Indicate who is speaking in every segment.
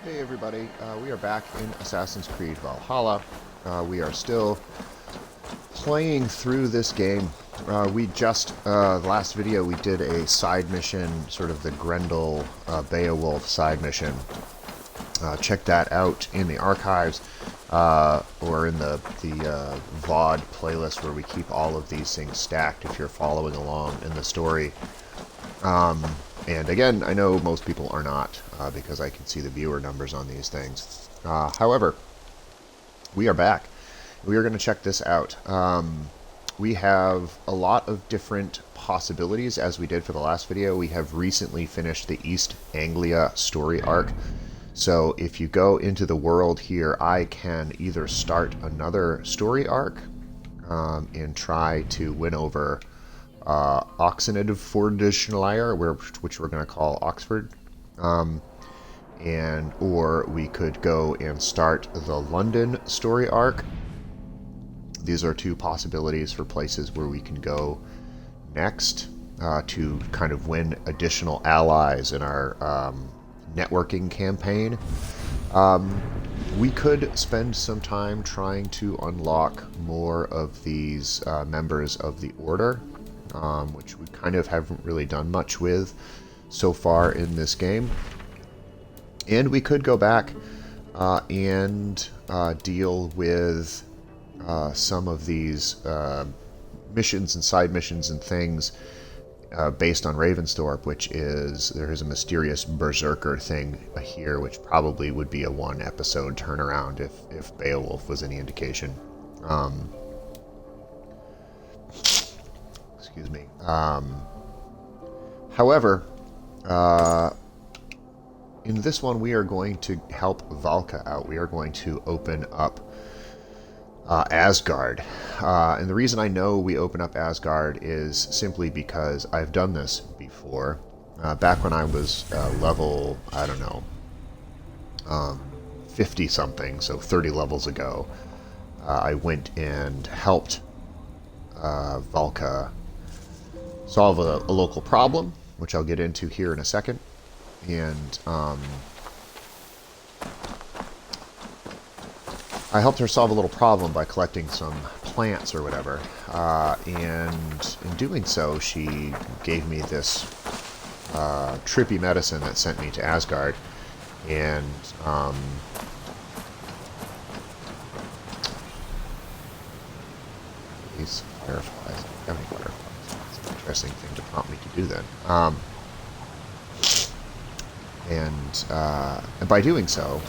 Speaker 1: Hey everybody, we are back in Assassin's Creed Valhalla. We are still playing through this game. The last video we did a side mission, sort of the Grendel Beowulf side mission. Check that out in the archives, or in the VOD playlist where we keep all of these things stacked if you're following along in the story. And again, I know most people are not, because I can see the viewer numbers on these things. However, we are back. We are going to check this out. We have a lot of different possibilities, as we did for the last video. We have recently finished the East Anglia story arc. So if you go into the world here, I can either start another story arc and try to win over Oxenfordshire, which we're going to call Oxford, or we could go and start the London story arc. These are two possibilities for places where we can go next to kind of win additional allies in our networking campaign. We could spend some time trying to unlock more of these members of the Order, which we kind of haven't really done much with so far in this game. And we could go back and deal with some of these missions and side missions and things based on Ravensthorpe, which is, there is a mysterious berserker thing here, which probably would be a one-episode turnaround if Beowulf was any indication. Excuse me. However, in this one we are going to help Valka out. We are going to open up Asgard. And the reason I know we open up Asgard is simply because I've done this before. Back when I was level, I don't know, 50-something, so 30 levels ago, I went and helped Valka solve a local problem, which I'll get into here in a second. And I helped her solve a little problem by collecting some plants or whatever. And in doing so, she gave me this trippy medicine that sent me to Asgard. And these fireflies. I don't have any fireflies. It's an interesting thing to prompt me to do then. And by doing so,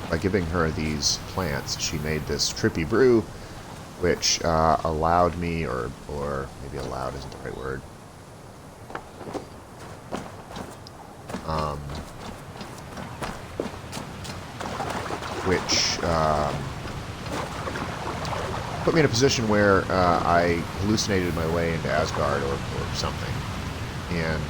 Speaker 1: by giving her these plants, she made this trippy brew, which allowed me, or maybe allowed isn't the right word, which put me in a position where I hallucinated my way into Asgard or something. And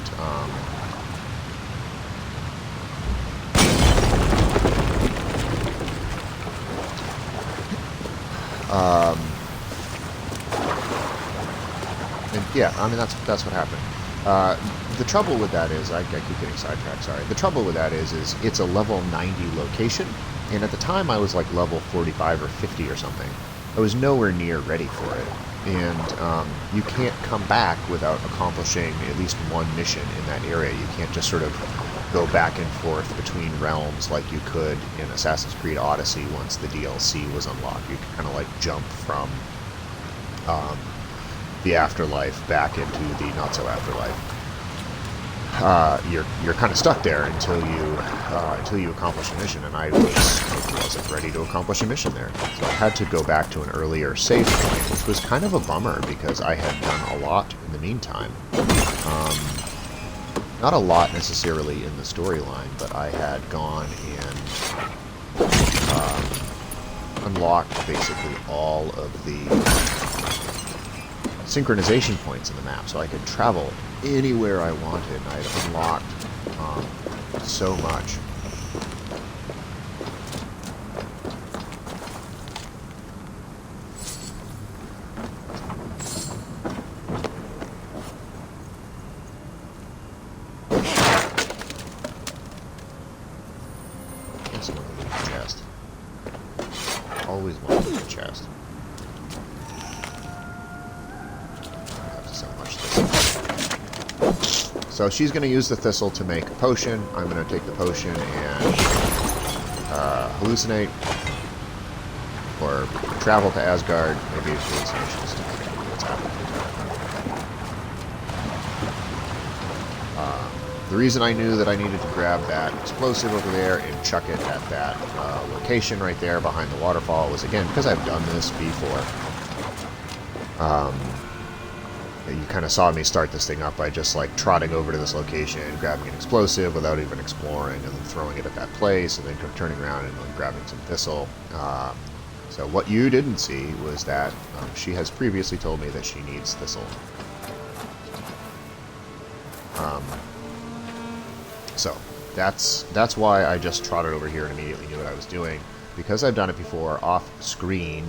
Speaker 1: yeah, I mean, that's what happened. The trouble with that is, I keep getting sidetracked, sorry. The trouble with that is it's a level 90 location, and at the time I was like level 45 or 50 or something. I was nowhere near ready for it, and you can't come back without accomplishing at least one mission in that area. You can't just sort of go back and forth between realms like you could in Assassin's Creed Odyssey once the DLC was unlocked. You could kind of like jump from the afterlife back into the not-so-afterlife. You're kind of stuck there until you accomplish a mission, and I wasn't ready to accomplish a mission there. So I had to go back to an earlier save point, which was kind of a bummer because I had done a lot in the meantime. Not a lot necessarily in the storyline, but I had gone and unlocked basically all of the synchronization points in the map, so I could travel anywhere I wanted. I had unlocked so much. So she's going to use the thistle to make a potion. I'm going to take the potion and hallucinate. Or travel to Asgard. Maybe it's hallucinations to what's happening. The reason I knew that I needed to grab that explosive over there and chuck it at that location right there behind the waterfall was, again, because I've done this before. You kind of saw me start this thing up by just like trotting over to this location, grabbing an explosive without even exploring, and then throwing it at that place, and then turning around and like, grabbing some thistle. So what you didn't see was that she has previously told me that she needs thistle. So that's why I just trotted over here and immediately knew what I was doing. Because I've done it before off screen,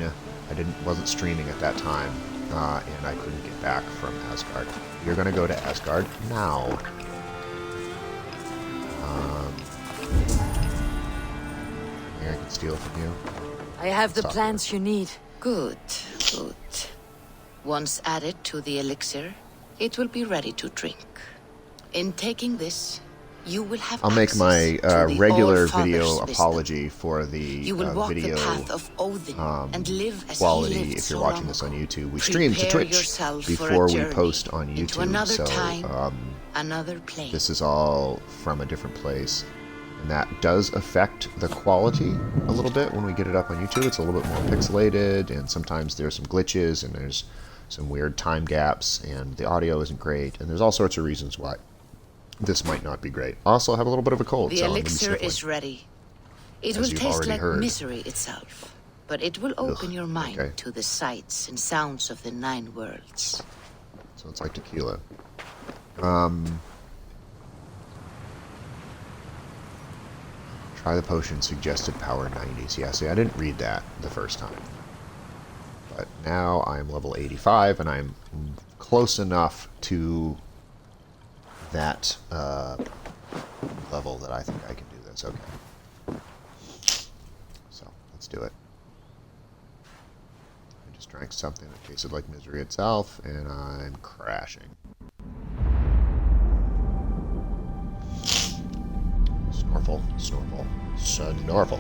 Speaker 1: wasn't streaming at that time, and I couldn't get back from Asgard. You're going to go to Asgard now. Maybe I can steal from you.
Speaker 2: I have the plants you need.
Speaker 3: Good, good. Once added to the elixir, it will be ready to drink. In taking this, you will have
Speaker 1: I'll make my regular video apology for the video
Speaker 3: and live as
Speaker 1: quality
Speaker 3: he lived
Speaker 1: if you're
Speaker 3: so
Speaker 1: watching
Speaker 3: long
Speaker 1: this on
Speaker 3: ago.
Speaker 1: YouTube. We stream to
Speaker 3: Prepare
Speaker 1: Twitch
Speaker 3: yourself
Speaker 1: before
Speaker 3: for a
Speaker 1: we
Speaker 3: journey
Speaker 1: post on
Speaker 3: into
Speaker 1: YouTube,
Speaker 3: another
Speaker 1: so
Speaker 3: time, another place.
Speaker 1: this is all from a different place. And that does affect the quality a little bit when we get it up on YouTube. It's a little bit more pixelated, and sometimes there's some glitches, and there's some weird time gaps, and the audio isn't great, and there's all sorts of reasons why this might not be great. Also, I have a little bit of a cold,
Speaker 3: the
Speaker 1: so
Speaker 3: elixir is ready. It will taste like misery itself, but it will open your mind to the sights and sounds of the 9 worlds.
Speaker 1: So it's like tequila. Try the potion, suggested power 90s. Yeah, see, I didn't read that the first time. But now I'm level 85, and I'm close enough to that level that I think I can do this. Okay. So, let's do it. I just drank something that tasted like misery itself, and I'm crashing. Snorkel, snorkel, snorkel.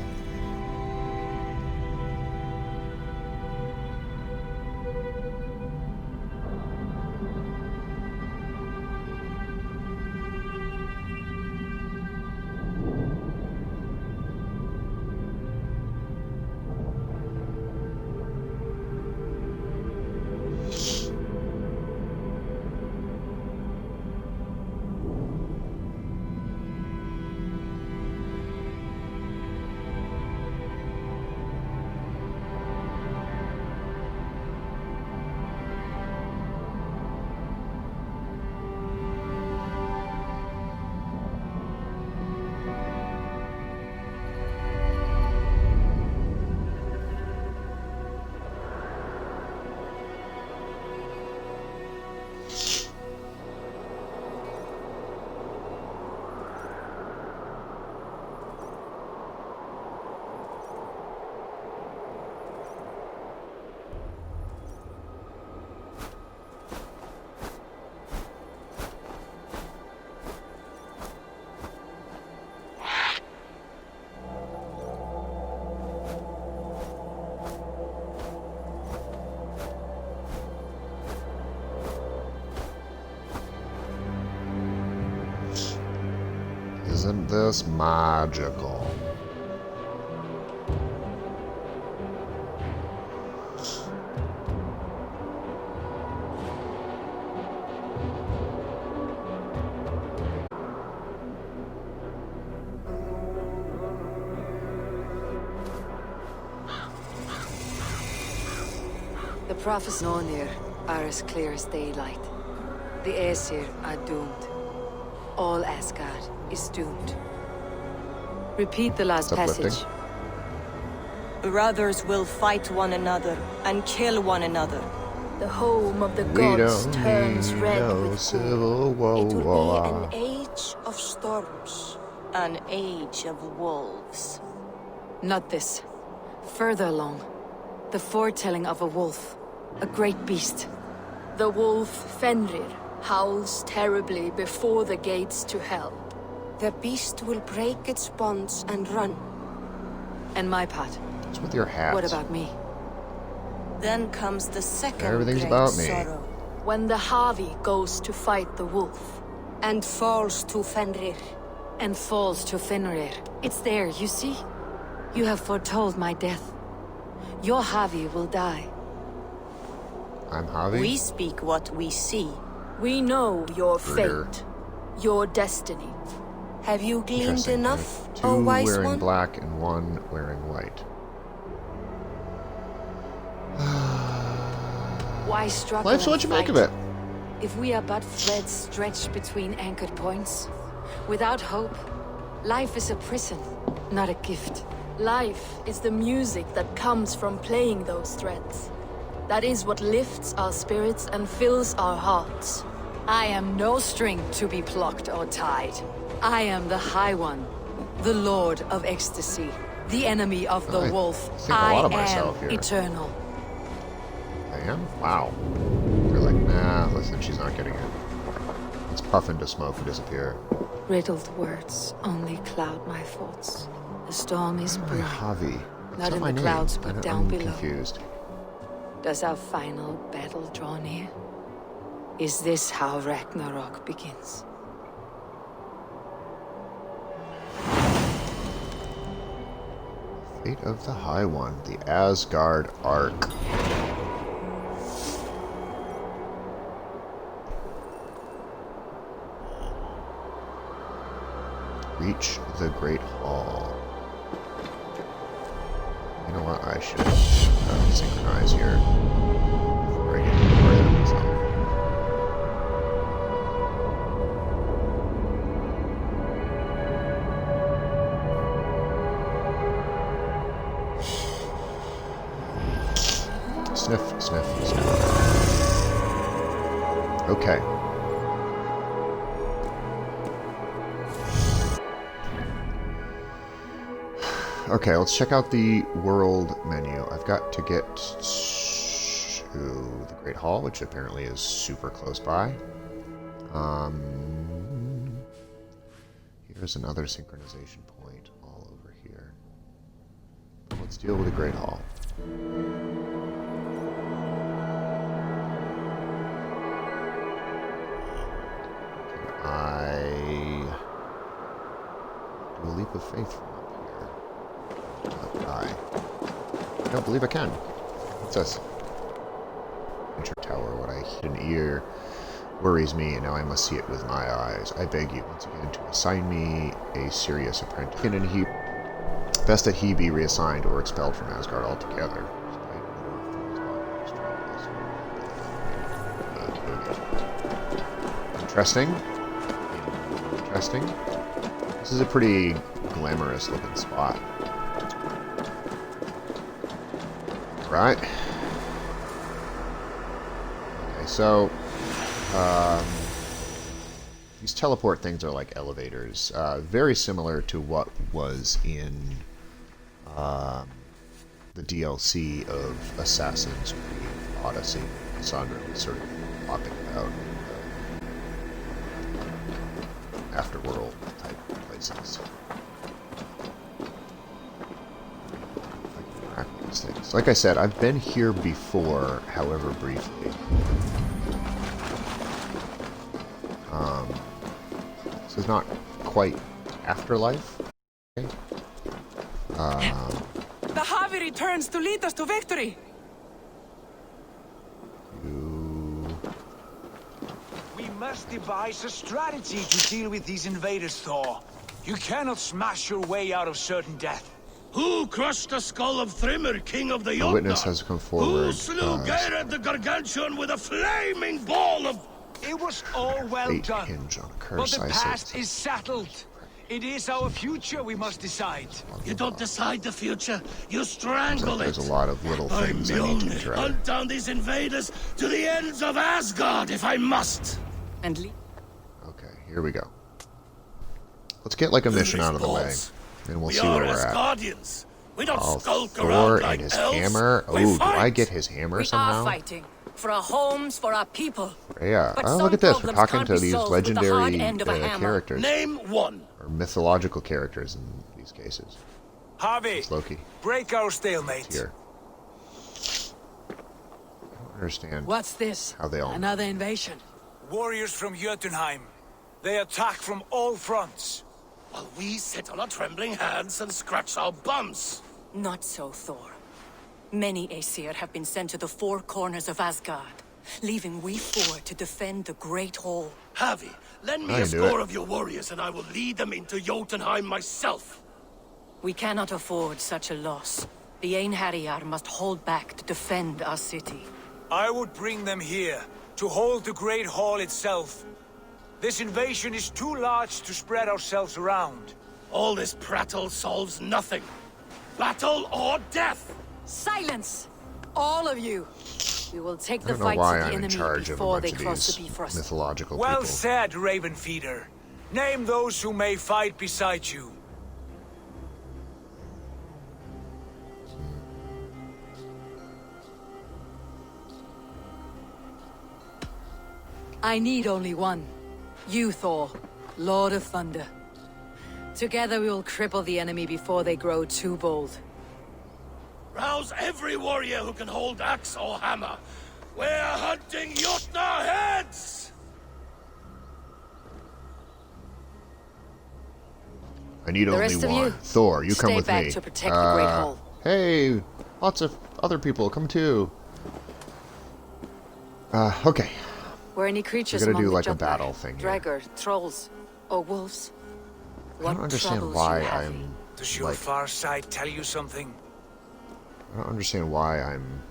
Speaker 1: Isn't this magical?
Speaker 2: The prophets Nonir are as clear as daylight. The Aesir are doomed. All Asgard is doomed. Repeat the last passage.
Speaker 4: Brothers will fight one another and kill one another.
Speaker 2: The home of the gods turns red with
Speaker 1: civil war.
Speaker 4: It will be an age of storms, an age of wolves.
Speaker 2: Not this. Further along, the foretelling of a wolf, a great beast. The wolf Fenrir, howls terribly before the gates to hell.
Speaker 4: The beast will break its bonds and run.
Speaker 2: And my part.
Speaker 1: What's with your hats?
Speaker 2: What about me?
Speaker 4: Then comes the second
Speaker 1: Everything's
Speaker 4: great
Speaker 1: about me.
Speaker 4: sorrow.
Speaker 2: When the Harvey goes to fight the wolf.
Speaker 4: And falls to Fenrir.
Speaker 2: And falls to Fenrir. It's there, you see? You have foretold my death. Your Harvey will die.
Speaker 1: I'm Javi.
Speaker 4: We speak what we see.
Speaker 2: We know your
Speaker 1: Urdr.
Speaker 2: fate. Your destiny.
Speaker 4: Have you gleaned
Speaker 1: Interesting.
Speaker 4: enough,
Speaker 1: Two
Speaker 4: O wise
Speaker 1: wearing
Speaker 4: one?
Speaker 1: black and one wearing white.
Speaker 2: Why struggle
Speaker 1: Life, so
Speaker 2: and
Speaker 1: what you make of
Speaker 2: fight?
Speaker 1: it?
Speaker 2: If we are but threads stretched between anchored points, without hope, life is a prison, not a gift. Life is the music that comes from playing those threads. That is what lifts our spirits and fills our hearts. I am no string to be plucked or tied. I am the High One, the Lord of Ecstasy, the enemy of the
Speaker 1: I
Speaker 2: wolf.
Speaker 1: think a lot of myself
Speaker 2: am
Speaker 1: here.
Speaker 2: eternal.
Speaker 1: I am? Wow. You're like, nah, listen, she's not getting it. Let's puff into smoke and disappear.
Speaker 2: Riddled words only cloud my thoughts. The storm is
Speaker 1: Why
Speaker 2: brewing.
Speaker 1: Javi?
Speaker 2: Not
Speaker 1: That's
Speaker 2: in
Speaker 1: my
Speaker 2: the
Speaker 1: name.
Speaker 2: clouds, but down
Speaker 1: I'm
Speaker 2: below.
Speaker 1: confused.
Speaker 2: Does our final battle draw near? Is this how Ragnarok begins?
Speaker 1: Fate of the High One, the Asgard Arc. Reach the Great Hall. You know what? I should synchronize here before I get too far ahead of myself. Sniff, sniff, sniff. Okay. Okay, let's check out the world menu. I've got to get to the Great Hall, which apparently is super close by. Here's another synchronization point all over here. Let's deal with the Great Hall. Can I do a leap of faith from up here? I don't believe I can. What's this? Venture Tower. What I hid in ear worries me, and now I must see it with my eyes. I beg you once again to assign me a serious apprentice. And he best that he be reassigned or expelled from Asgard altogether. Interesting. Interesting. This is a pretty glamorous looking spot. Right. Okay, so these teleport things are like elevators, very similar to what was in the DLC of Assassin's Creed Odyssey. Sandra was sort of popping about afterworld type places. Things. Like I said, I've been here before, however briefly. This is not quite afterlife. Okay.
Speaker 5: The Harvey returns to lead us to victory.
Speaker 6: We must devise a strategy to deal with these invaders, Thor. You cannot smash your way out of certain death.
Speaker 7: Who crushed the skull of Thrymr, king of the
Speaker 1: The
Speaker 7: Jotnar?
Speaker 1: witness has come forward.
Speaker 7: Who slew Geirrod the Gargantuan with a flaming ball of...
Speaker 6: It was all well
Speaker 1: Fate
Speaker 6: done.
Speaker 1: hinge on a
Speaker 6: But
Speaker 1: curse,
Speaker 6: the
Speaker 1: I
Speaker 6: past
Speaker 1: say.
Speaker 6: is settled. It is our future we must decide.
Speaker 7: You don't decide the future, you
Speaker 1: Looks
Speaker 7: strangle
Speaker 1: like
Speaker 7: it.
Speaker 1: there's a lot of little
Speaker 7: I'm
Speaker 1: things I need to
Speaker 7: Mjolnir.
Speaker 1: try.
Speaker 7: Hunt down these invaders to the ends of Asgard if I must.
Speaker 5: And
Speaker 1: Okay, here we go. Let's get like a mission out of the way, and we'll
Speaker 7: We
Speaker 1: see
Speaker 7: are
Speaker 1: where we're at.
Speaker 7: Asgardians. We don't
Speaker 1: Oh,
Speaker 7: skulk
Speaker 1: Thor
Speaker 7: around
Speaker 1: and
Speaker 7: like
Speaker 1: his
Speaker 7: elves.
Speaker 1: hammer.
Speaker 7: We
Speaker 1: Oh, do I
Speaker 7: fight.
Speaker 1: get his hammer
Speaker 2: We
Speaker 1: somehow?
Speaker 2: are fighting.
Speaker 4: for our homes, for our people.
Speaker 1: Yeah.
Speaker 4: But
Speaker 1: Oh,
Speaker 4: some
Speaker 1: look at this. We're
Speaker 4: problems
Speaker 1: talking
Speaker 4: can't
Speaker 1: to
Speaker 4: be
Speaker 1: these
Speaker 4: solved with the hard
Speaker 1: legendary
Speaker 4: end of a hammer.
Speaker 1: characters.
Speaker 7: Name one.
Speaker 1: Or mythological characters in these cases.
Speaker 6: Harvey,
Speaker 1: It's Loki.
Speaker 6: break our stalemate.
Speaker 1: Here. I don't understand
Speaker 5: What's this?
Speaker 1: how they all...
Speaker 5: Another invasion?
Speaker 6: Warriors from Jotunheim. They attack from all fronts.
Speaker 7: While we sit on our trembling hands and scratch our bums.
Speaker 4: Not so, Thor. Many Aesir have been sent to the four corners of Asgard, leaving we four to defend the Great Hall.
Speaker 7: Harvey, lend me
Speaker 1: I
Speaker 7: a
Speaker 1: can do
Speaker 7: score
Speaker 1: it.
Speaker 7: of your warriors and I will lead them into Jotunheim myself.
Speaker 4: We cannot afford such a loss. The Einherjar must hold back to defend our city.
Speaker 6: I would bring them here, to hold the Great Hall itself. This invasion is too large to spread ourselves around.
Speaker 7: All this prattle solves nothing. Battle or death!
Speaker 2: Silence! All of you! We will take
Speaker 1: I
Speaker 2: the
Speaker 1: don't know
Speaker 2: fight
Speaker 1: why
Speaker 2: to the
Speaker 1: I'm in
Speaker 2: enemy
Speaker 1: charge of a
Speaker 2: before they
Speaker 1: bunch of
Speaker 2: cross the
Speaker 1: these
Speaker 2: Bifrost.
Speaker 1: mythological
Speaker 6: Well
Speaker 1: people.
Speaker 6: said, Ravenfeeder. Name those who may fight beside you.
Speaker 2: I need only one. You, Thor, Lord of Thunder. Together we will cripple the enemy before they grow too bold.
Speaker 7: Rouse every warrior who can hold axe or hammer. We're hunting Jotnar heads!
Speaker 1: I need only
Speaker 2: rest of
Speaker 1: one.
Speaker 2: you,
Speaker 1: Thor, you come
Speaker 2: stay
Speaker 1: with
Speaker 2: back
Speaker 1: me.
Speaker 2: to protect the Great Hall.
Speaker 1: Hey, lots of other people, come too. Okay.
Speaker 2: Were any creatures
Speaker 1: We're gonna
Speaker 2: among
Speaker 1: do
Speaker 2: the
Speaker 1: like a
Speaker 2: Jotnar?
Speaker 1: battle thing here.
Speaker 2: Draugr, trolls, or wolves?
Speaker 1: I
Speaker 2: What
Speaker 1: don't understand
Speaker 2: troubles
Speaker 1: why
Speaker 2: you have?
Speaker 1: I'm
Speaker 6: Does your
Speaker 1: like...
Speaker 6: far side tell you something?
Speaker 1: I don't understand why I'm...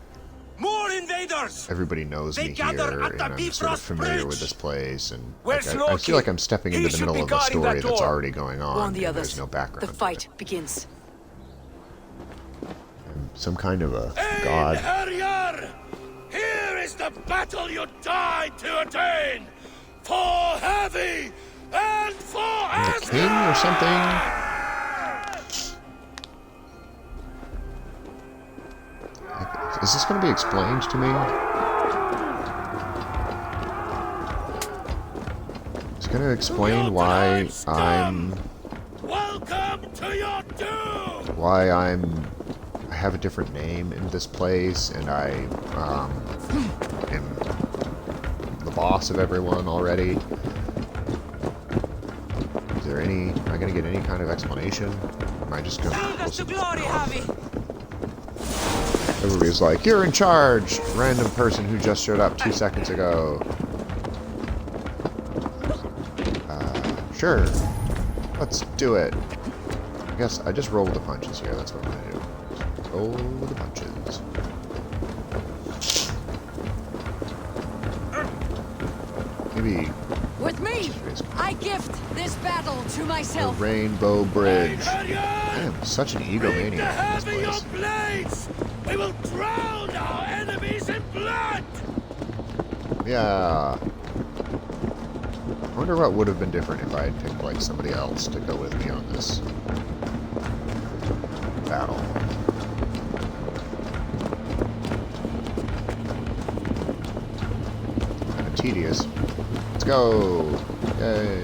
Speaker 7: More invaders!
Speaker 1: Everybody knows
Speaker 7: They
Speaker 1: me
Speaker 7: gather
Speaker 1: here,
Speaker 7: at
Speaker 1: and
Speaker 7: the
Speaker 1: I'm sort of
Speaker 7: Bifrost
Speaker 1: familiar with
Speaker 7: Bridge.
Speaker 1: this place, and
Speaker 6: Where's
Speaker 1: like, I
Speaker 6: Loki?
Speaker 1: feel like I'm stepping
Speaker 6: He
Speaker 1: into the
Speaker 6: should
Speaker 1: middle
Speaker 6: be
Speaker 1: of a
Speaker 6: guarding
Speaker 1: story
Speaker 6: that
Speaker 1: that's
Speaker 6: door.
Speaker 1: already going on,
Speaker 2: Warn the
Speaker 1: and
Speaker 2: others.
Speaker 1: there's no background
Speaker 2: The
Speaker 1: to it.
Speaker 2: fight begins.
Speaker 1: I'm some kind of a god.
Speaker 7: Einherjar! Here is the battle you died to attain! For Heavy and for
Speaker 1: I'm a
Speaker 7: Asgard!
Speaker 1: king or something? Is this going to be explained to me? It's going to explain why I'm...
Speaker 7: Welcome to your doom!
Speaker 1: Why I have a different name in this place, and I am the boss of everyone already. Is there any... Am I going to get any kind of explanation? Am I just going to...
Speaker 5: glory, Javi!
Speaker 1: Everybody's like, you're in charge! Random person who just showed up 2 seconds ago. Sure. Let's do it. I guess I just roll the punches here. That's what I'm going to do. Roll the punches. Maybe
Speaker 2: With me, I gift this battle to
Speaker 1: the
Speaker 2: myself.
Speaker 1: Rainbow Bridge. I
Speaker 7: Einherjar!
Speaker 1: am such an
Speaker 7: Bring to
Speaker 1: egomaniac in
Speaker 7: Heavy your
Speaker 1: this place.
Speaker 7: blades! We will drown our enemies in blood!
Speaker 1: Yeah. I wonder what would have been different if I had picked like somebody else to go with me on this battle. Kind of tedious. Let's go! Yay!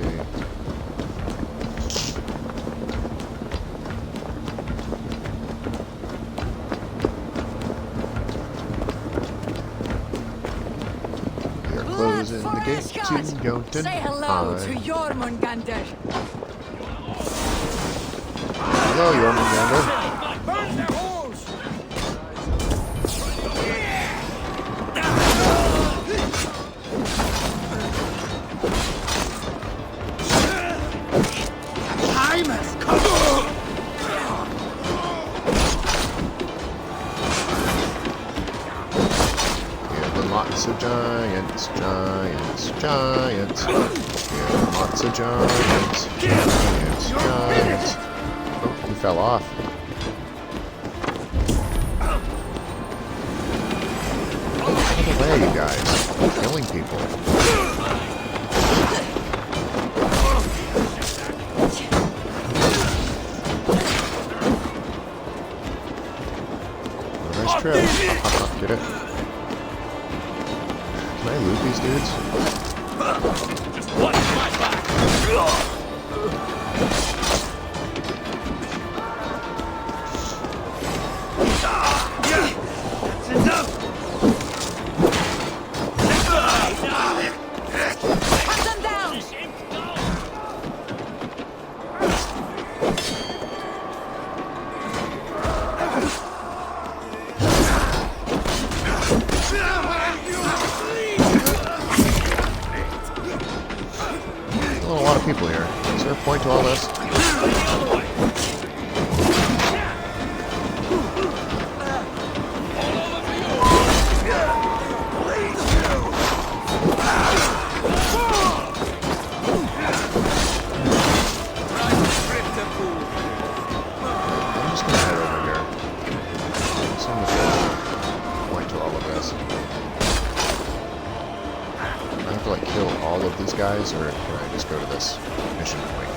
Speaker 1: We are closing the gate to Jotunheim.
Speaker 2: Say hello to Jormungandr.
Speaker 1: Hello, Jormungandr.
Speaker 6: Burn their holes!
Speaker 7: Time has come!
Speaker 1: Here are lots of giants, giants, giants. Here are lots of giants, giants, giants. Oh, he fell off. Get out of the way, you guys. You're killing people. Nice trip. Get it? loot these dudes?
Speaker 7: Just watch my back. That's enough.
Speaker 4: Hunt them down!
Speaker 1: Oh, a lot of people here. Is there a point to all this? I'm just gonna head over here. Some of the point to all of this. I have to like kill all of these guys, or can I just go to this mission point?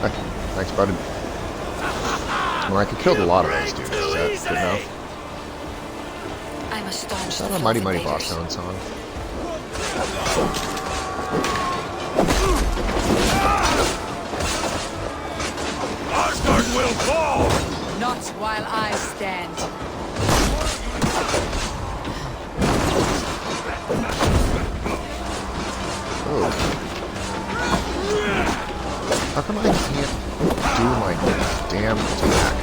Speaker 1: Hey, thanks, buddy. Well, I could kill a lot of these dudes. Is that good enough?
Speaker 2: I'm astonished.
Speaker 1: Is that a Mighty Mighty Boss Town song?
Speaker 7: Asgard will fall!
Speaker 4: Not while I stand.
Speaker 1: Oh. How come I can't do my damn attack?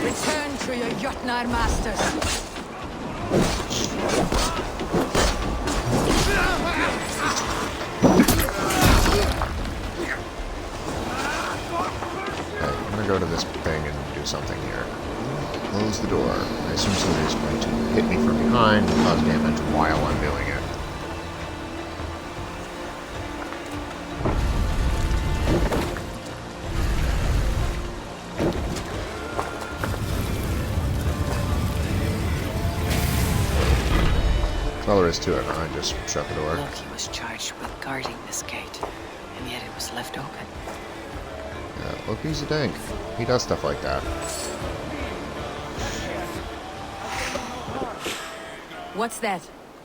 Speaker 4: Return to your Jotnar masters.
Speaker 1: I'm gonna go to this thing and do something here. Close the door. I assume somebody's going to hit me from behind and cause damage while I'm doing it. That's all there is to it. I just shut the door.
Speaker 2: Loki was charged with guarding this gate, and yet it was left open.
Speaker 1: Yeah, Loki's a dink. He does stuff like that.
Speaker 4: What's that?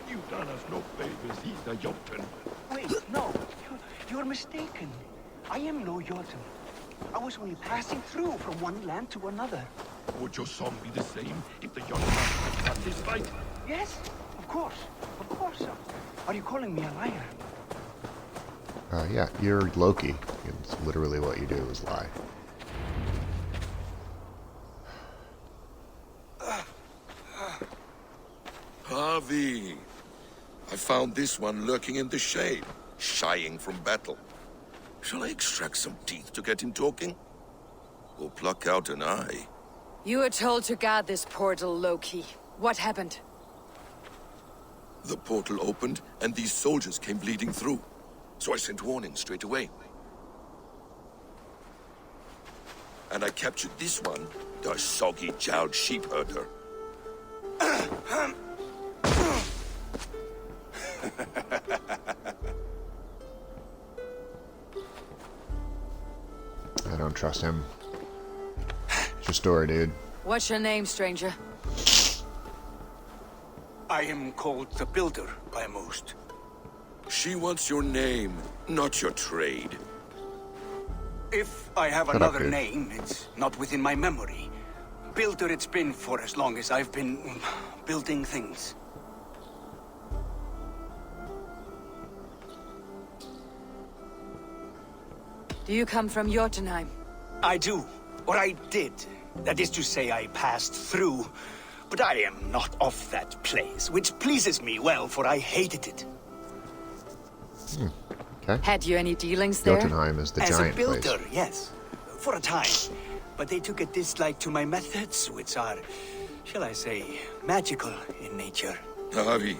Speaker 7: You done us no favors, he's the Jotun.
Speaker 6: Wait, no. You're mistaken. I am no Jotun. I was only passing through from one land to another.
Speaker 7: Would your song be the same if the Jotun had won this fight?
Speaker 6: Yes, of course. Of course, sir. Are you calling me a liar?
Speaker 1: Yeah, you're Loki. It's literally what you do is lie.
Speaker 7: Harvey, I found this one lurking in the shade, shying from battle. Shall I extract some teeth to get him talking? Or pluck out an eye?
Speaker 4: You were told to guard this portal, Loki. What happened?
Speaker 7: The portal opened, and these soldiers came bleeding through. So I sent warning straight away. And I captured this one, the soggy-jowled sheep herder.
Speaker 1: I don't trust him. It's your story, dude.
Speaker 4: What's your name, stranger?
Speaker 6: I am called the Builder by most.
Speaker 7: She wants your name, not your trade.
Speaker 6: If I have
Speaker 1: Shut up,
Speaker 6: another
Speaker 1: dude.
Speaker 6: name, it's not within my memory. Builder it's been for as long as I've been building things.
Speaker 4: Do you come from Jotunheim?
Speaker 6: I do. Or I did. That is to say, I passed through. But I am not of that place, which pleases me well, for I hated it.
Speaker 1: Okay.
Speaker 4: Had you any dealings there?
Speaker 1: Jotunheim is the
Speaker 6: As a
Speaker 1: giant
Speaker 6: builder,
Speaker 1: place.
Speaker 6: yes. For a time. But they took a dislike to my methods, which are, shall I say, magical in nature.
Speaker 7: Harvey,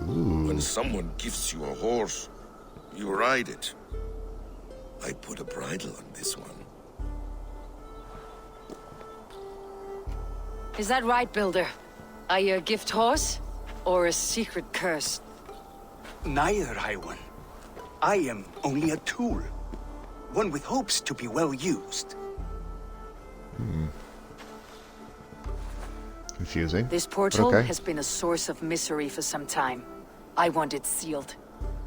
Speaker 1: Ooh.
Speaker 7: when someone gifts you a horse, you ride it. I put a bridle on this one.
Speaker 4: Is that right, Builder? Are you a gift horse? Or a secret curse?
Speaker 6: Neither, High One. I am only a tool. One with hopes to be well used.
Speaker 1: Confusing.
Speaker 2: This portal
Speaker 1: Okay.
Speaker 2: has been a source of misery for some time. I want it sealed.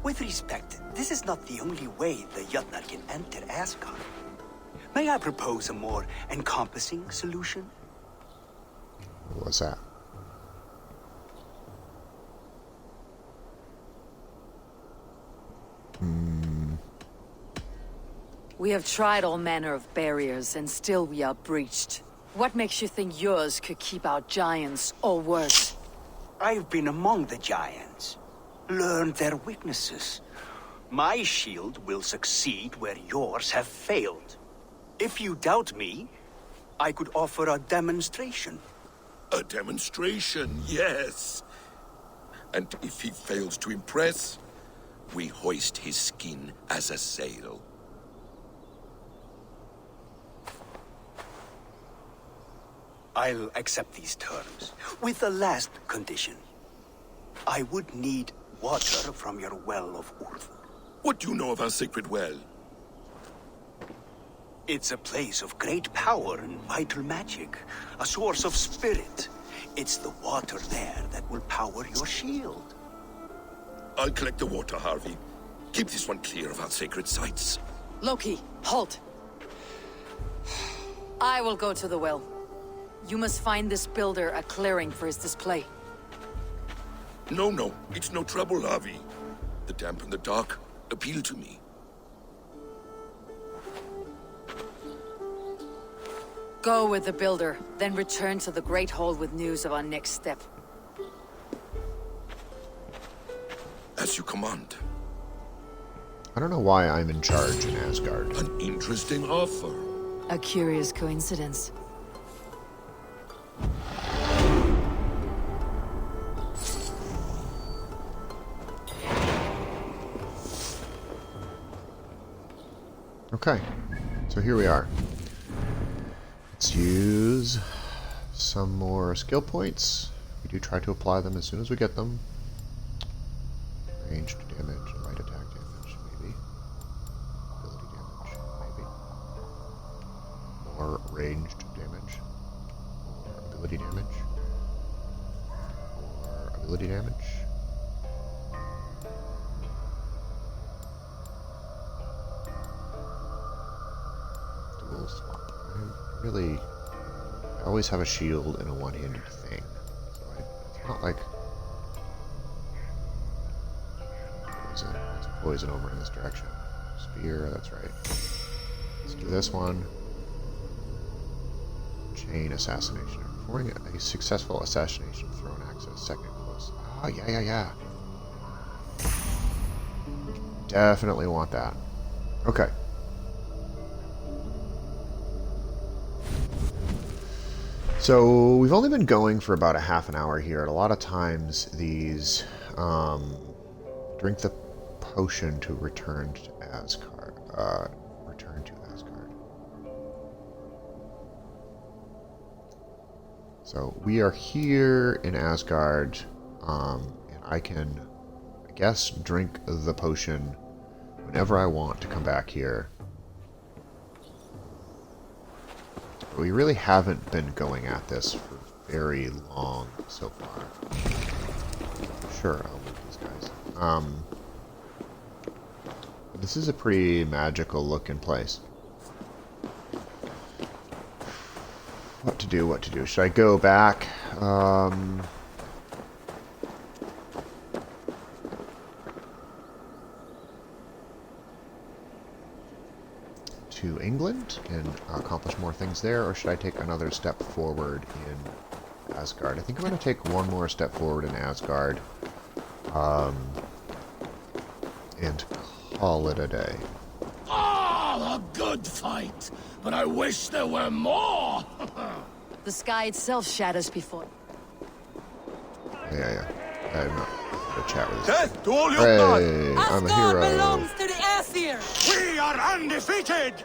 Speaker 6: With respect, this is not the only way the Jötnar can enter Asgard. May I propose a more encompassing solution?
Speaker 1: What's that?
Speaker 2: We have tried all manner of barriers, and still we are breached. What makes you think yours could keep out giants, or worse?
Speaker 6: I've been among the giants, learned their weaknesses. My shield will succeed where yours have failed. If you doubt me, I could offer a demonstration.
Speaker 7: A demonstration, yes. And if he fails to impress, we hoist his skin as a sail.
Speaker 6: I'll accept these terms, with the last condition. I would need water from your Well of Urdr.
Speaker 7: What do you know of our sacred well?
Speaker 6: It's a place of great power and vital magic, a source of spirit. It's the water there that will power your shield.
Speaker 7: I'll collect the water, Harvey. Keep this one clear of our sacred sites.
Speaker 2: Loki, halt! I will go to the well. You must find this builder a clearing for his display.
Speaker 7: No, it's no trouble, Harvey. The damp and the dark appeal to me.
Speaker 2: Go with the builder, then return to the Great Hall with news of our next step.
Speaker 7: As you command.
Speaker 1: I don't know why I'm in charge in Asgard.
Speaker 7: An interesting offer.
Speaker 2: A curious coincidence.
Speaker 1: Okay, so here we are. Let's use some more skill points. We do try to apply them as soon as we get them. Ranged damage, light attack damage, maybe. Ability damage, maybe. More ranged damage. More ability damage. More ability damage. Dual swap. I always have a shield and a one-handed thing. So it's not like poison. There's poison over in this direction. Spear, that's right. Let's do this one. Chain assassination. Performing a successful assassination of thrown access. Second close. Oh, yeah. Definitely want that. Okay. So we've only been going for about a half an hour here. And a lot of times these drink the potion to return to Asgard. So we are here in Asgard, and I can, I guess, drink the potion whenever I want to come back here. But we really haven't been going at this for very long so far. Sure, I'll move these guys. But this is a pretty magical looking place. What to do? Should I go back? To England and accomplish more things there, or should I take another step forward in Asgard? I think I'm going to take one more step forward in Asgard, and call it a day.
Speaker 8: Ah, a good fight, but I wish there were more.
Speaker 2: The sky itself shatters before.
Speaker 1: Yeah. I'm not going to chat with this.
Speaker 6: Death to all your
Speaker 1: Hey,
Speaker 6: blood!
Speaker 1: I'm a hero.
Speaker 4: belongs to the Aesir!
Speaker 6: We are undefeated!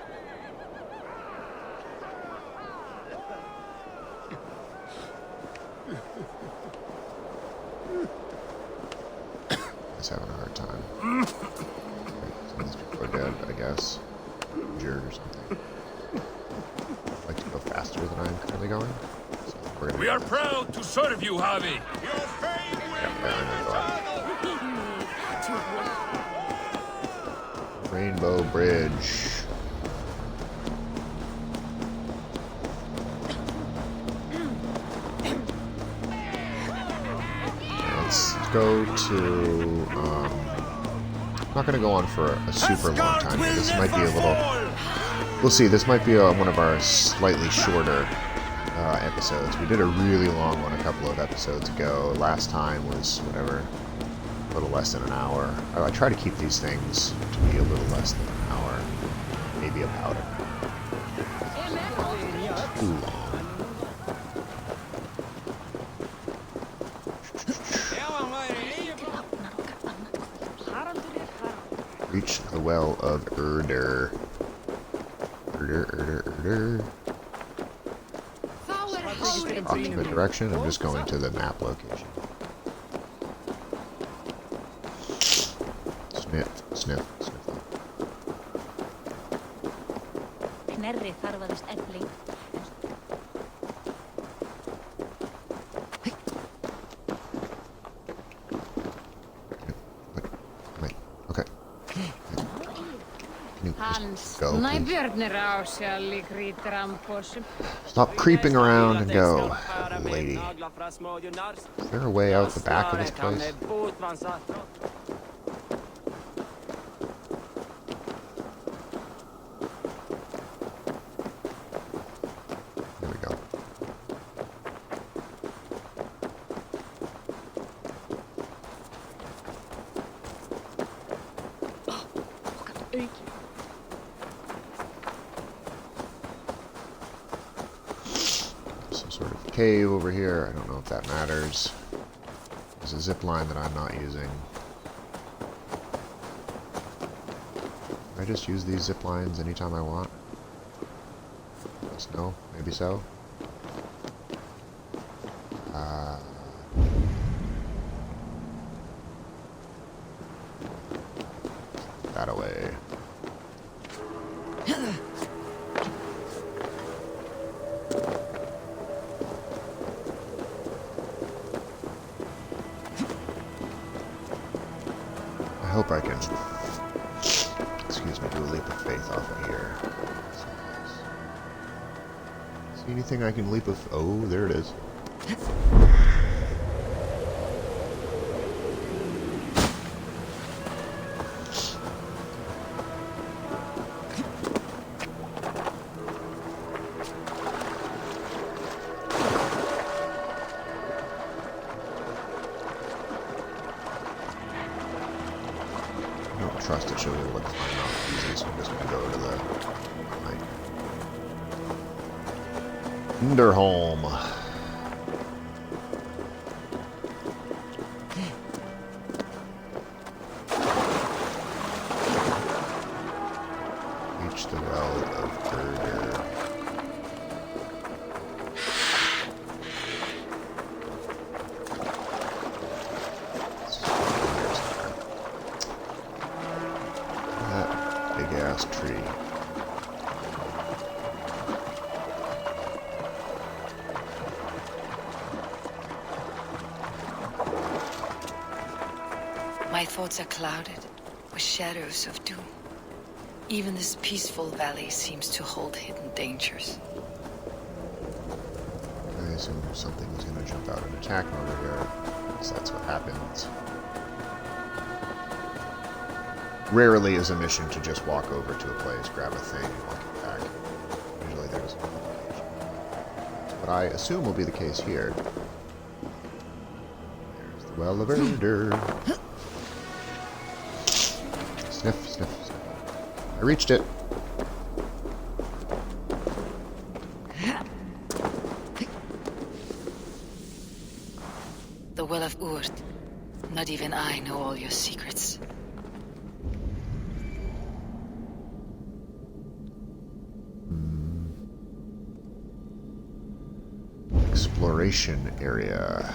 Speaker 1: He's having a hard time. These people are dead, I guess. Injured or something. I'd like to go faster than I'm currently going. So we're gonna
Speaker 8: We are proud to serve you, Javi.
Speaker 1: Rainbow Bridge. Let's go to, I'm not going to go on for a super long time here. This might be a little, we'll see, this might be one of our slightly shorter episodes. We did a really long one a couple of episodes ago. Last time was, whatever, a little less than an hour. I try to keep these things to be a little less than an hour, maybe about an hour. Too long. Reach the Well of Urdr. Urdr. Opposite direction. I'm just going to the map location. Sniff, sniff, sniff. Wait, okay. Go, stop creeping around and go, lady. Is there a way out the back of this place? There we go. Some sort of cave over here. I don't know if that matters. There's a zip line that I'm not using. I just use these zip lines anytime I want. Yes, no, maybe so. That away. I hope I can, excuse me, do a leap of faith off of here. See anything I can leap of? Oh, there it is. I don't trust that she'll be able to climb out easy, so I'm just going to go to the Underholm. Reach the Well of Urdr. That big ass tree.
Speaker 2: My thoughts are clouded with shadows of doom. Even this peaceful valley seems to hold hidden dangers.
Speaker 1: I assume something's going to jump out and attack me over here. So that's what happens. Rarely is a mission to just walk over to a place, grab a thing, and walk it back. Usually there's a complication. That's what I assume will be the case here. There's the Well of Urdr. Sniff, sniff, sniff. I reached it.
Speaker 2: The Well of Urdr. Not even I know all your secrets.
Speaker 1: Exploration area.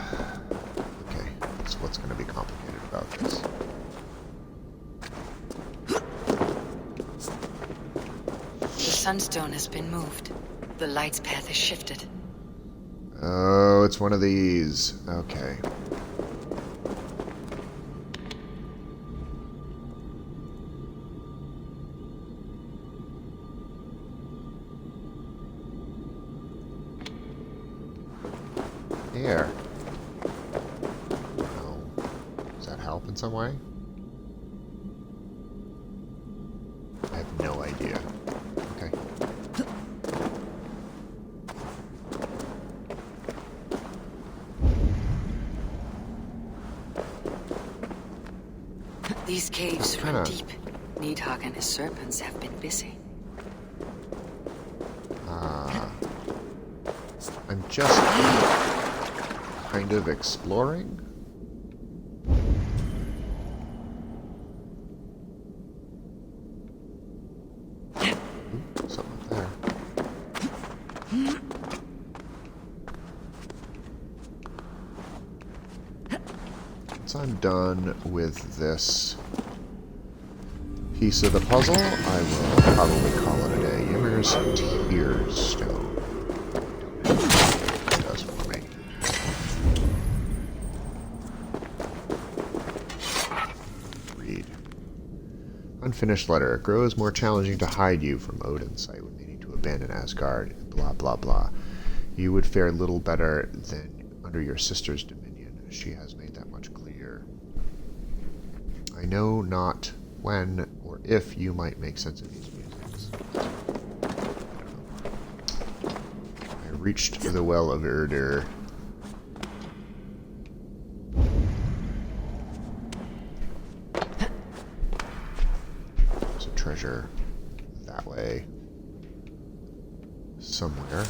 Speaker 1: Okay, that's what's going to be complicated about this.
Speaker 2: sunstone has been moved. The light's path is shifted.
Speaker 1: Oh, it's one of these. Okay. Here. Oh. Does that help in some way? I have no idea. Okay.
Speaker 2: These caves run
Speaker 1: Huh.
Speaker 2: deep. Needhogg and his serpents have been busy.
Speaker 1: I'm just kind of exploring. Ooh, something up there. Once I'm done with this piece of the puzzle, I will probably call it a day. Ymir's Tears Stone. Does for me. Read. Unfinished letter. It grows more challenging to hide you from Odin's sight when needing to abandon Asgard. Blah, blah, blah. You would fare little better than under your sister's dominion. She has made that much clear. I know not when or if you might make sense of these musings. I reached the Well of Urdr. There's a treasure that way somewhere.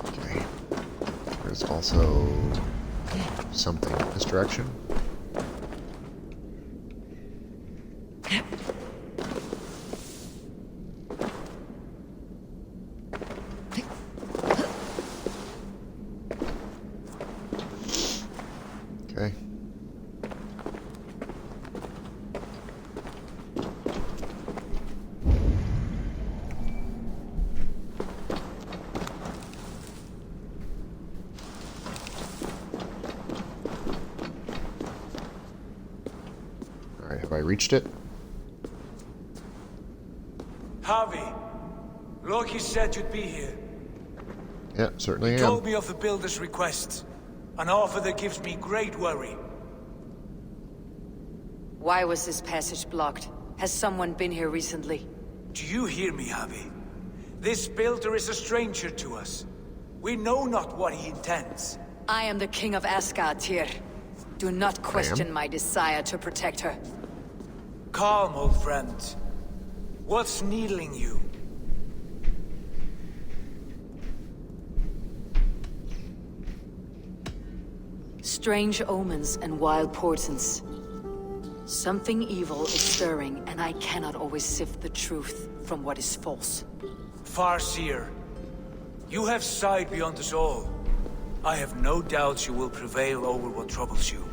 Speaker 1: Okay. There's also something in this direction. Okay. Alright, have I reached it?
Speaker 9: Harvey, Loki said you'd be here.
Speaker 1: Yeah, certainly
Speaker 9: He
Speaker 1: am.
Speaker 9: told me of the builder's request, an offer that gives me great worry.
Speaker 2: Why was this passage blocked? Has someone been here recently?
Speaker 9: Do you hear me, Harvey? This builder is a stranger to us. We know not what he intends.
Speaker 2: I am the king of Asgard, Tyr. Do not question my desire to protect her.
Speaker 9: Calm, old friend. What's needling you?
Speaker 2: Strange omens and wild portents. Something evil is stirring, and I cannot always sift the truth from what is false.
Speaker 9: Farseer, you have sight beyond us all. I have no doubts you will prevail over what troubles you.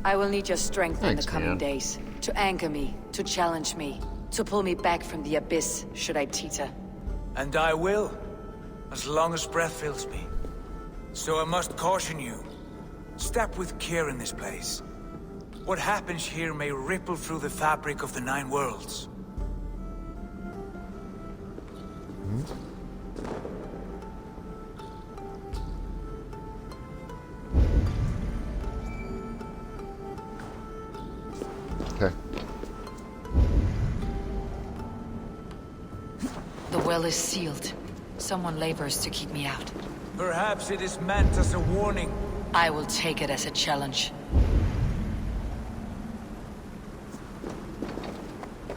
Speaker 2: I will need your strength in
Speaker 1: Thanks,
Speaker 2: the coming
Speaker 1: man.
Speaker 2: days. To anchor me, to challenge me, to pull me back from the abyss, should I teeter.
Speaker 9: And I will, as long as breath fills me. So I must caution you. Step with care in this place. What happens here may ripple through the fabric of the Nine Worlds.
Speaker 1: Okay.
Speaker 2: The well is sealed. Someone labors to keep me out.
Speaker 9: Perhaps it is meant as a warning.
Speaker 2: I will take it as a challenge.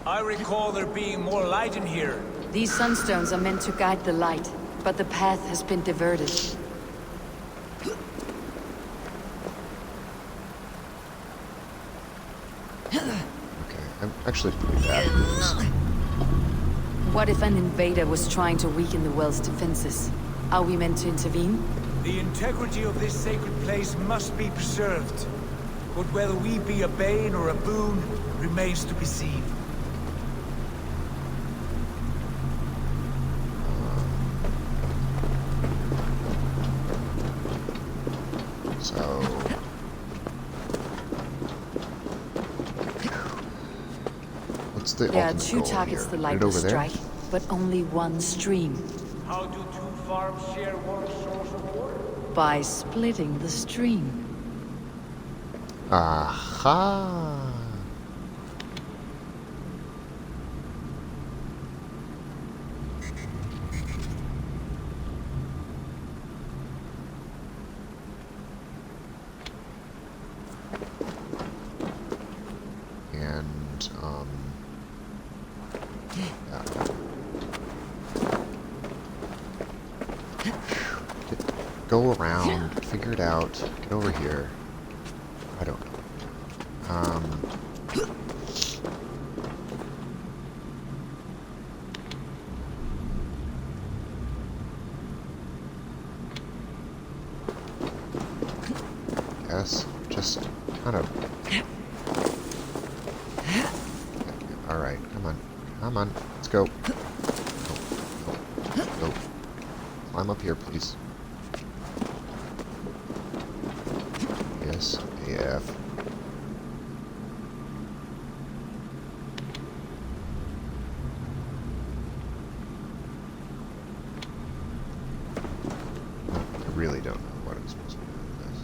Speaker 9: I recall there being more light in here.
Speaker 2: These sunstones are meant to guide the light, but the path has been diverted.
Speaker 1: Okay. I'm actually pretty bad at this.
Speaker 2: What if an invader was trying to weaken the well's defenses? Are we meant to intervene?
Speaker 9: The integrity of this sacred place must be preserved. But whether we be a bane or a boon remains to be seen.
Speaker 1: So... what's the
Speaker 2: There are
Speaker 1: ultimate
Speaker 2: two
Speaker 1: goal
Speaker 2: targets
Speaker 1: here?
Speaker 2: the
Speaker 1: Right
Speaker 2: light will
Speaker 1: over there?
Speaker 2: strike, but only one stream.
Speaker 9: How do two farms share one source of water?
Speaker 2: By splitting the stream.
Speaker 1: Aha! And, yeah. Go around, figure it out, get over here. I don't know. Guess just kind of. All right, come on, let's go. Go. Climb up here, please. Yes, AF. I really don't know what I'm supposed to do with this.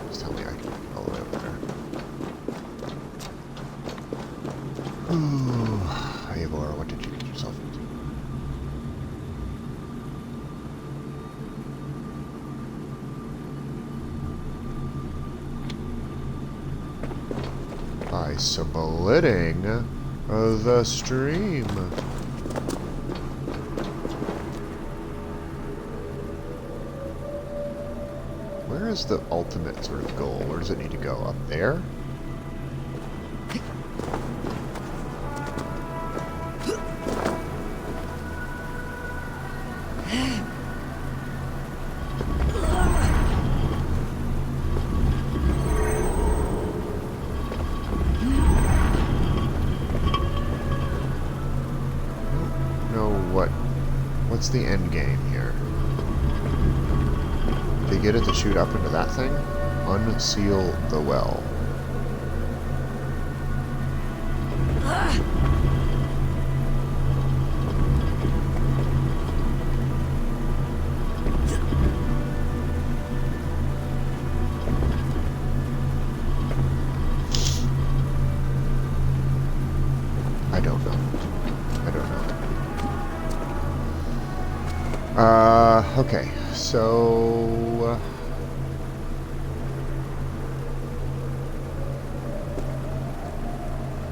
Speaker 1: Just tell me I can get all the way over there. Ooh, Eivor, what did you get yourself into? By splitting the stream. Where is the ultimate sort of goal? Where does it need to go? Up there? What's the end game here? They get it to shoot up into that thing? Unseal the well. I don't know. Okay, so...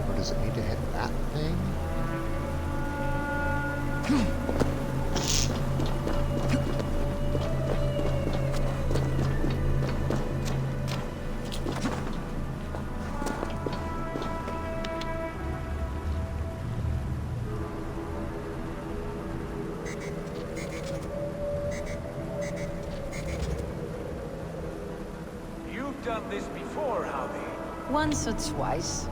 Speaker 1: or does it need to hit that thing?
Speaker 9: Done this before, have you?
Speaker 2: Once or twice.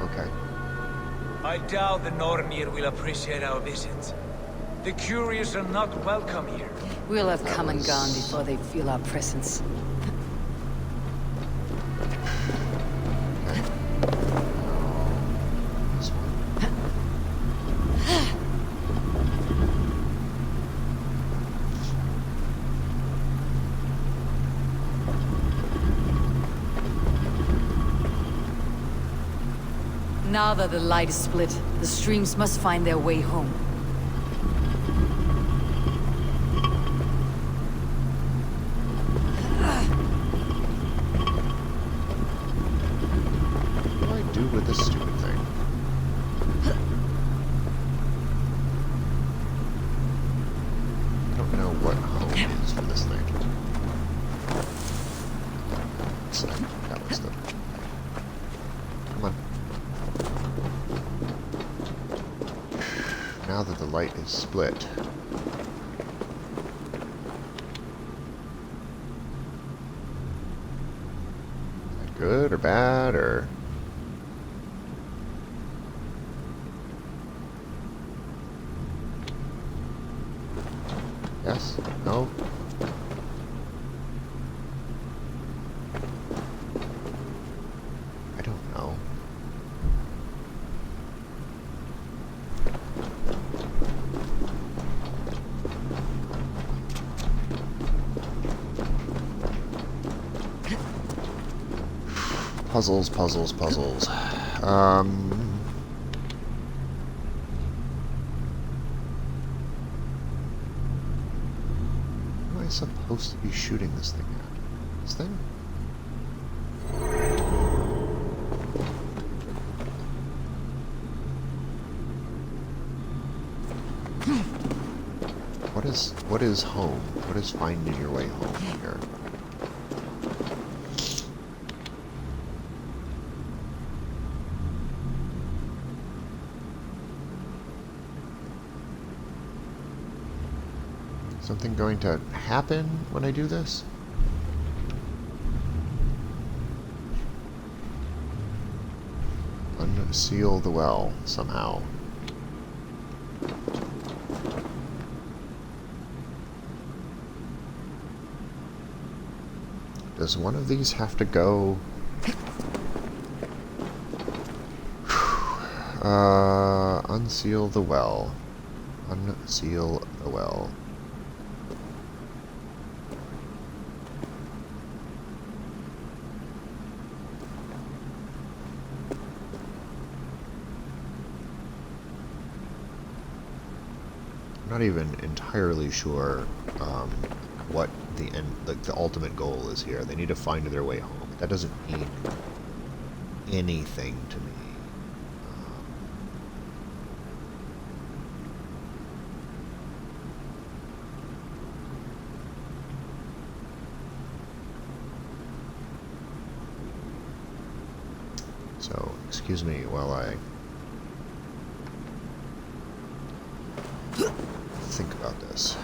Speaker 1: Okay.
Speaker 9: I doubt the Nornir will appreciate our visit. The curious are not welcome here.
Speaker 2: We'll have come and gone before they feel our presence. Now that the light is split, the streams must find their way home.
Speaker 1: What do I do with this stupid thing? I don't know what home is for this thing. So that was the... Come on. now that the light is split. Is that good or bad or... Yes? No? I don't know. Puzzles, puzzles, puzzles. Supposed to be shooting this thing at? This thing? What is home? What is finding your way home here? Something going to happen when I do this? Unseal the well somehow. Does one of these have to go? Unseal the well. Unseal the well. Not even entirely sure what the end, like the ultimate goal is here. They need to find their way home. That doesn't mean anything to me. So, excuse me while I think about this.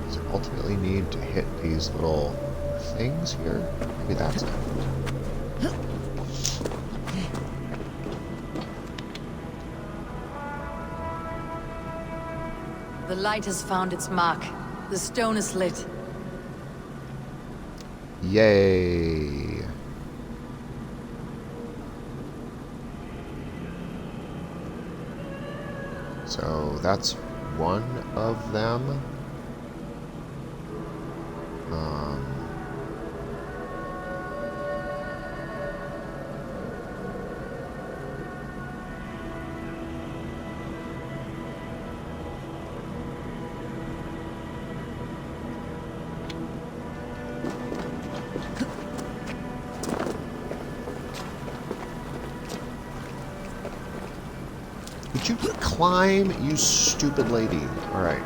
Speaker 1: Does it ultimately need to hit these little things here? Maybe that's it.
Speaker 2: The light has found its mark. The stone is lit.
Speaker 1: Yay! So that's one of them. Would you climb, you stupid lady? Alright.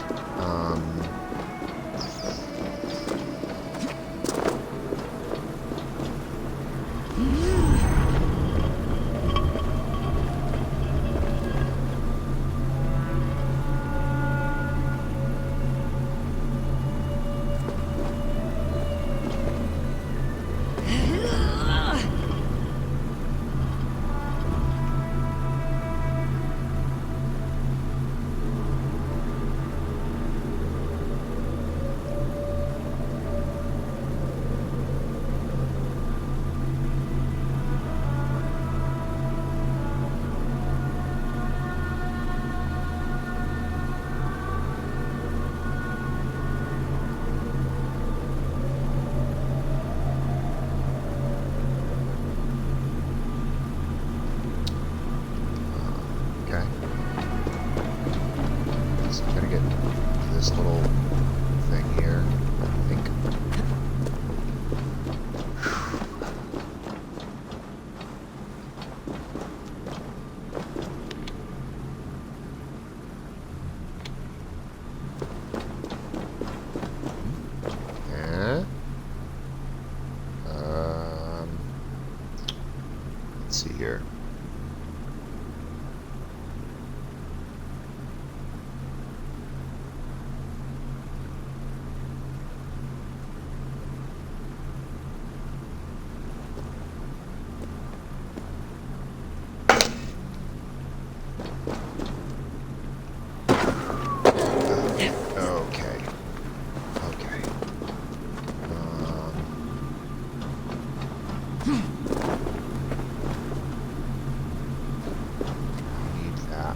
Speaker 1: Need that.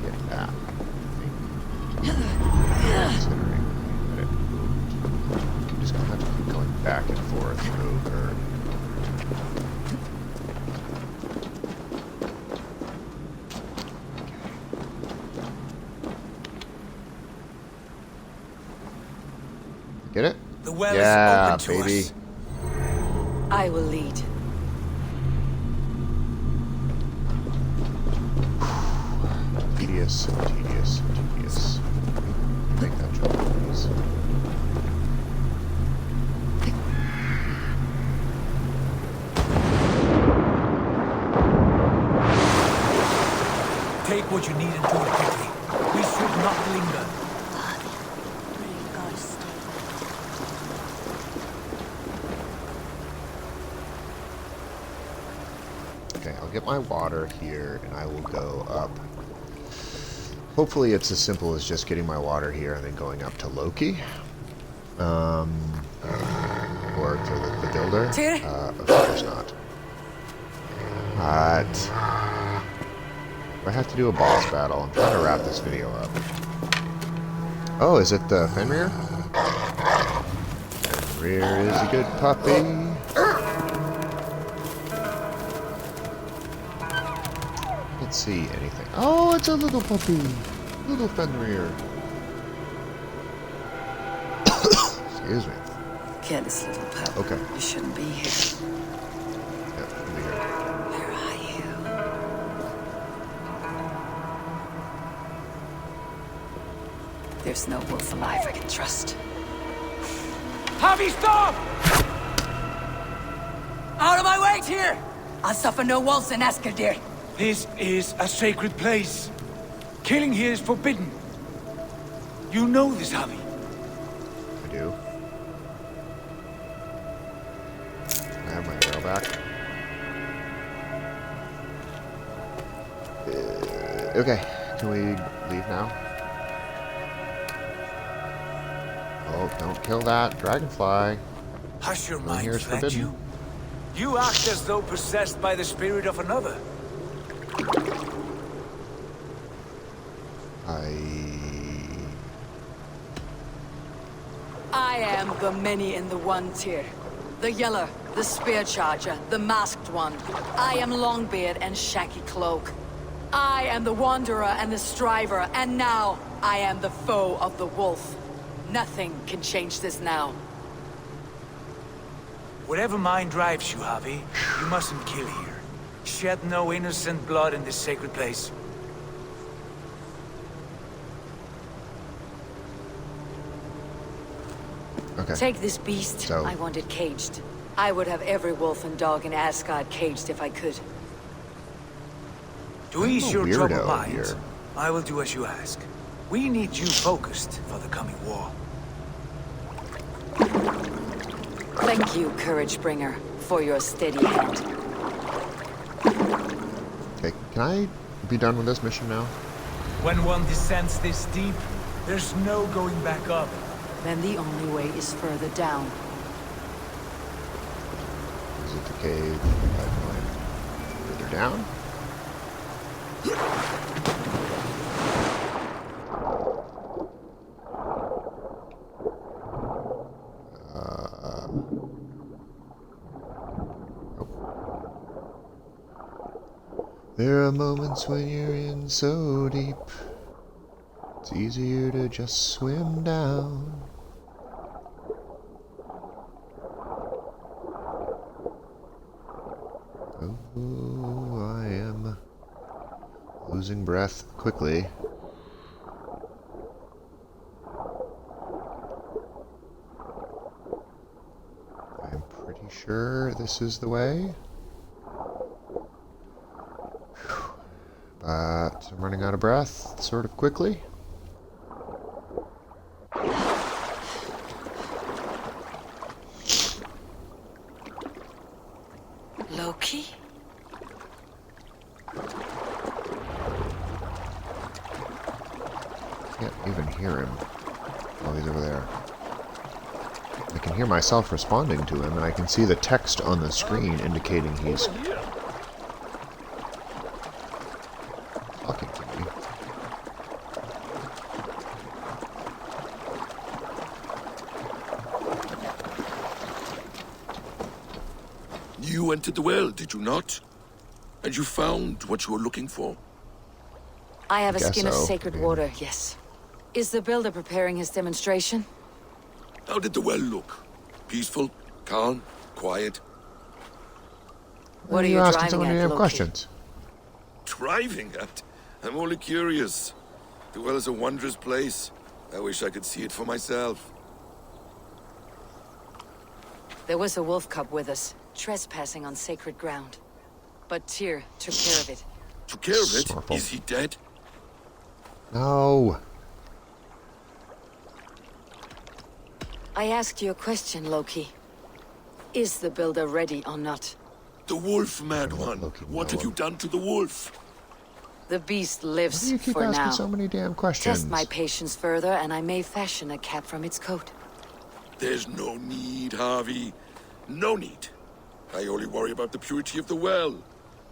Speaker 1: Get that. Considering that it moved. I'm just gonna have to keep going back and forth over. Get it?
Speaker 9: The well
Speaker 1: yeah,
Speaker 9: is open to
Speaker 1: baby.
Speaker 9: us.
Speaker 4: I will lead.
Speaker 1: Tedious, tedious, tedious. Make that jump, please.
Speaker 9: Take what you need and do it quickly. We should not linger.
Speaker 1: Okay, I'll get my water here, and I will go up. Hopefully it's as simple as just getting my water here and then going up to Loki. Or to the builder. Of course not. But do I have to do a boss battle? I'm trying to wrap this video up. Oh, is it the Fenrir? Fenrir is a good puppy. Can't see anything. Oh, it's a little puppy. Little Fenrir. Excuse me.
Speaker 2: Careless little pup.
Speaker 1: Okay.
Speaker 2: You shouldn't be here.
Speaker 1: Yep, should be here.
Speaker 2: Where are you? There's no wolf alive I can trust.
Speaker 9: Javi, stop!
Speaker 4: Out of my way, Tyr! I'll suffer no wolves in Asgard.
Speaker 9: This is a sacred place. Killing here is forbidden. You know this, Javi.
Speaker 1: I do. I have my arrow back. Okay, can we leave now? Oh, don't kill that dragonfly.
Speaker 9: Has your
Speaker 1: Going
Speaker 9: mind
Speaker 1: here is
Speaker 9: fled
Speaker 1: forbidden.
Speaker 9: you? You act as though possessed by the spirit of another.
Speaker 4: I am the many in the one, Tyr. The Yeller, the Spear Charger, the Masked One. I am Longbeard and Shaggy Cloak. I am the Wanderer and the Striver, and now I am the foe of the Wolf. Nothing can change this now.
Speaker 9: Whatever mind drives you, Javi, you mustn't kill here. Shed no innocent blood in this sacred place.
Speaker 1: Okay.
Speaker 4: Take this beast.
Speaker 1: So-
Speaker 4: I want it caged. I would have every wolf and dog in Asgard caged if I could.
Speaker 9: To ease
Speaker 1: a
Speaker 9: your
Speaker 1: weirdo
Speaker 9: troubled mind,
Speaker 1: here.
Speaker 9: I will do as you ask. We need you focused for the coming war.
Speaker 4: Thank you, Courage Bringer, for your steady hand.
Speaker 1: Okay, can I be done with this mission now?
Speaker 9: When one descends this deep, there's no going back up.
Speaker 4: Then the only way is further down.
Speaker 1: Is it the cave going further down? There are moments when you're in so deep, it's easier to just swim down. Oh, I am losing breath quickly. I'm pretty sure this is the way. But I'm running out of breath sort of quickly.
Speaker 2: Loki?
Speaker 1: Can't even hear him. Oh, he's over there. I can hear myself responding to him, and I can see the text on the screen indicating he's talking to me.
Speaker 7: You entered the well, did you not? And you found what you were looking for?
Speaker 4: I have a
Speaker 1: Guess
Speaker 4: skin of
Speaker 1: so,
Speaker 4: sacred
Speaker 1: yeah.
Speaker 4: water, yes. Is the builder preparing his demonstration?
Speaker 7: How did the well look? Peaceful? Calm? Quiet?
Speaker 4: What are
Speaker 1: you
Speaker 4: you
Speaker 1: asking so
Speaker 4: driving
Speaker 1: many
Speaker 4: at,
Speaker 1: damn
Speaker 4: Loki?
Speaker 1: questions?
Speaker 7: Driving at? I'm only curious. The well is a wondrous place. I wish I could see it for myself.
Speaker 4: There was a wolf cub with us, trespassing on sacred ground. But Tyr took care of it.
Speaker 7: Took care of it?
Speaker 1: Snorkel.
Speaker 7: Is he dead?
Speaker 1: No.
Speaker 4: I asked you a question, Loki. Is the builder ready or not?
Speaker 7: The wolf, mad
Speaker 1: Don't let
Speaker 7: one.
Speaker 1: Loki
Speaker 7: What
Speaker 1: know
Speaker 7: have you
Speaker 1: him.
Speaker 7: done to the wolf?
Speaker 4: The beast
Speaker 1: Why
Speaker 4: lives
Speaker 1: do you keep
Speaker 4: for
Speaker 1: asking
Speaker 4: now.
Speaker 1: so many damn questions?
Speaker 4: Test my patience further, and I may fashion a cap from its coat.
Speaker 7: There's no need, Harvey. No need. I only worry about the purity of the well.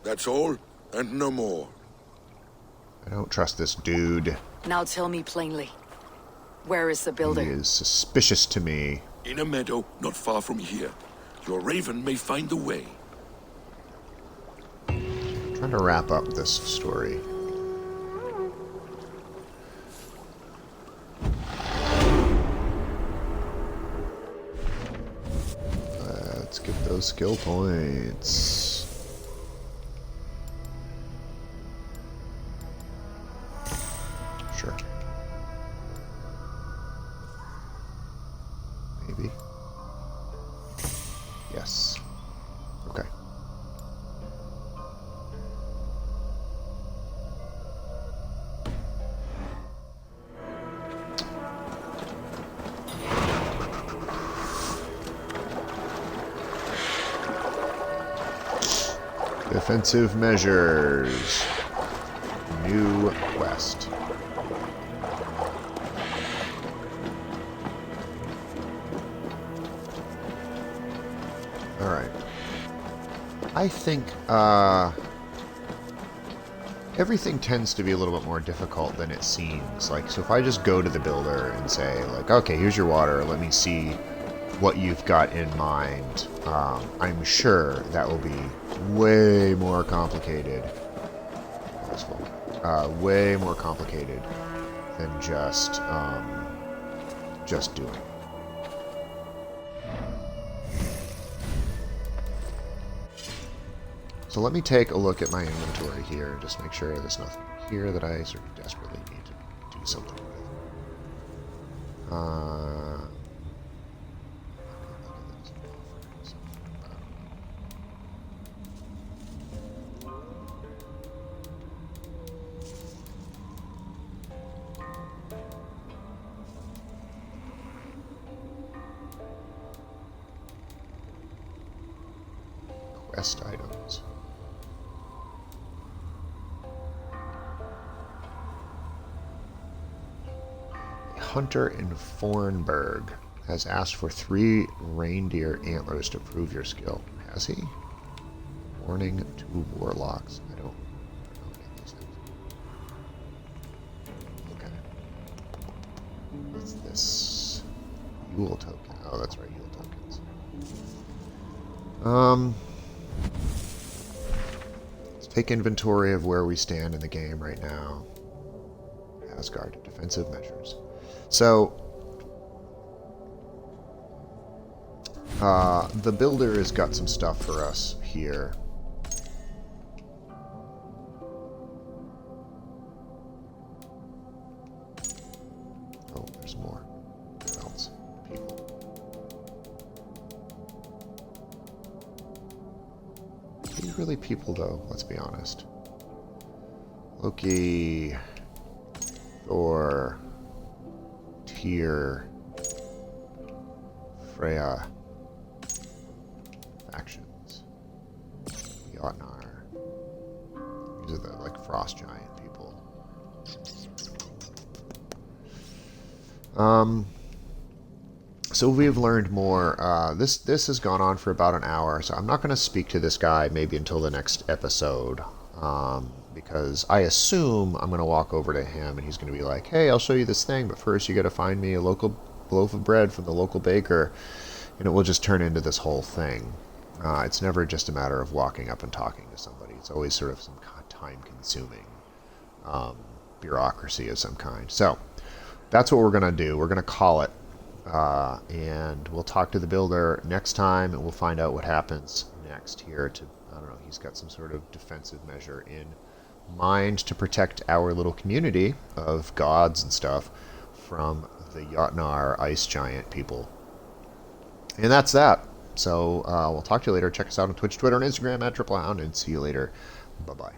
Speaker 7: That's all, and no more.
Speaker 1: I don't trust this dude.
Speaker 4: Now tell me plainly. Where is the builder?
Speaker 1: He is suspicious to me.
Speaker 7: In a meadow not far from here. Your raven may find the way.
Speaker 1: Trying to wrap up this story. Let's get those skill points. Sure. Maybe. Yes. Okay. Defensive measures. New quest. Alright. I think, everything tends to be a little bit more difficult than it seems. Like, so if I just go to the builder and say, like, okay, here's your water, let me see what you've got in mind, I'm sure that will be way more complicated. Way more complicated than just doing. So let me take a look at my inventory here and just make sure there's nothing here that I sort of desperately need to do something with. Quest items. A hunter in Fornburg has asked for 3 reindeer antlers to prove your skill. Has he? Warning to warlocks. I don't know any of these things. Okay. What's this? Yule token. Oh, that's right, Yule tokens. Let's take inventory of where we stand in the game right now. Asgard, defensive measures. So, the builder has got some stuff for us here. Oh, there's more. What else? People. Are these really people, though? Let's be honest. Loki, Thor, Tyr, Freyja, factions, Jotnar. These are the like frost giant people. So we've learned more. This has gone on for about an hour, so I'm not going to speak to this guy maybe until the next episode, because I assume I'm going to walk over to him and he's going to be like, hey, I'll show you this thing, but first you got to find me a local loaf of bread from the local baker, and it will just turn into this whole thing. It's never just a matter of walking up and talking to somebody. It's always sort of some time-consuming bureaucracy of some kind. So that's what we're going to do. We're going to call it, and we'll talk to the builder next time, and we'll find out what happens next here. I don't know, he's got some sort of defensive measure in mind to protect our little community of gods and stuff from the Jotnar ice giant people. And that's that. So we'll talk to you later. Check us out on Twitch, Twitter, and Instagram at TripleHound, and see you later. Bye-bye.